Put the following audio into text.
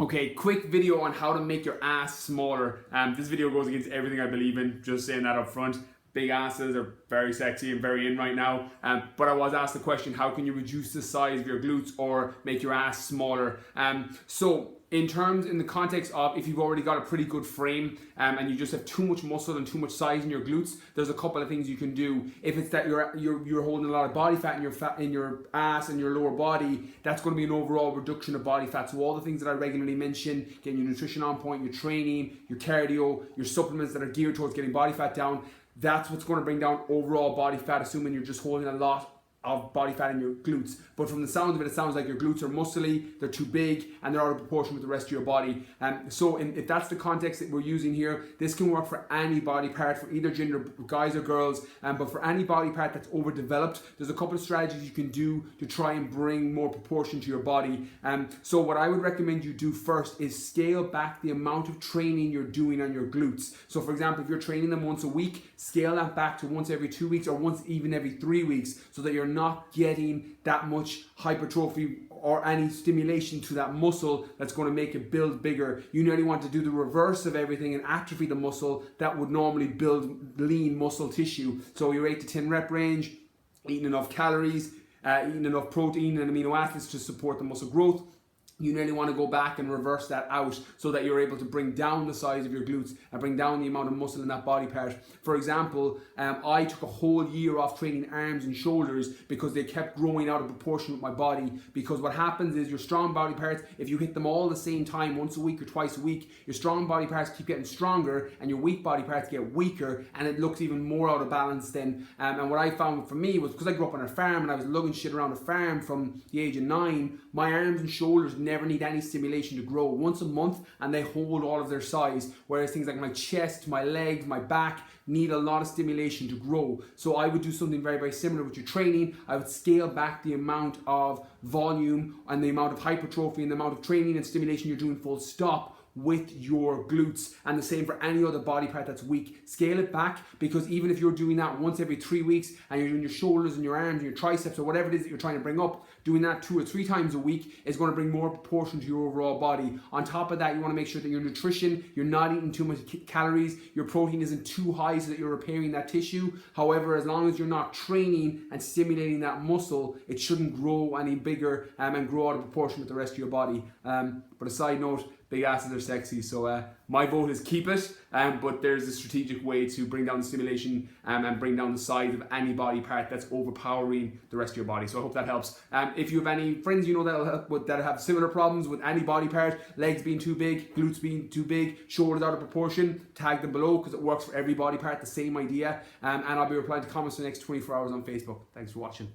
Okay, quick video on how to make your ass smaller. This video goes against everything I believe in, just saying that up front. Big asses are very sexy and very in right now. But I was asked the question, how can you reduce the size of your glutes or make your ass smaller? So in the context of if you've already got a pretty good frame and you just have too much muscle and too much size in your glutes, there's a couple of things you can do. If it's that you're holding a lot of body fat in your ass and your lower body, that's going to be an overall reduction of body fat. So all the things that I regularly mention, getting your nutrition on point, your training, your cardio, your supplements that are geared towards getting body fat down, that's what's going to bring down overall body fat, assuming you're just holding a lot of body fat in your glutes. But from the sound of it, it sounds like your glutes are muscly, they're too big, and they're out of proportion with the rest of your body. If that's the context that we're using here, this can work for any body part, for either gender, guys or girls. But for any body part that's overdeveloped, there's a couple of strategies you can do to try and bring more proportion to your body. So what I would recommend you do first is scale back the amount of training you're doing on your glutes. So for example, if you're training them once a week, scale that back to once every 2 weeks or once even every 3 weeks, so that you're not getting that much hypertrophy or any stimulation to that muscle that's going to make it build bigger. You nearly want to do the reverse of everything and atrophy the muscle that would normally build lean muscle tissue. So your 8 to 10 rep range, eating enough calories, eating enough protein and amino acids to support the muscle growth. You nearly want to go back and reverse that out so that you're able to bring down the size of your glutes and bring down the amount of muscle in that body part. For example, I took a whole year off training arms and shoulders because they kept growing out of proportion with my body. Because what happens is your strong body parts, if you hit them all the same time, once a week or twice a week, your strong body parts keep getting stronger and your weak body parts get weaker, and it looks even more out of balance then. And what I found for me was, because I grew up on a farm and I was lugging shit around a farm from the age of 9, my arms and shoulders never need any stimulation to grow. Once a month and they hold all of their size, whereas things like my chest, my legs, my back need a lot of stimulation to grow. So I would do something very, very similar with your training. I would scale back the amount of volume and the amount of hypertrophy and the amount of training and stimulation you're doing full stop with your glutes, and the same for any other body part that's weak. Scale it back, because even if you're doing that once every 3 weeks and you're doing your shoulders and your arms and your triceps or whatever it is that you're trying to bring up, doing that 2 or 3 times a week is going to bring more proportion to your overall body. On top of that, you want to make sure that your nutrition, you're not eating too much calories, your protein isn't too high so that you're repairing that tissue. However, as long as you're not training and stimulating that muscle, it shouldn't grow any bigger and grow out of proportion with the rest of your body. But a side note, big asses are sexy, so my vote is keep it, but there's a strategic way to bring down the stimulation and bring down the size of any body part that's overpowering the rest of your body. So I hope that helps. If you have any friends you know that have similar problems with any body part, legs being too big, glutes being too big, shoulders out of proportion, tag them below, because it works for every body part, the same idea. And I'll be replying to comments for the next 24 hours on Facebook. Thanks for watching.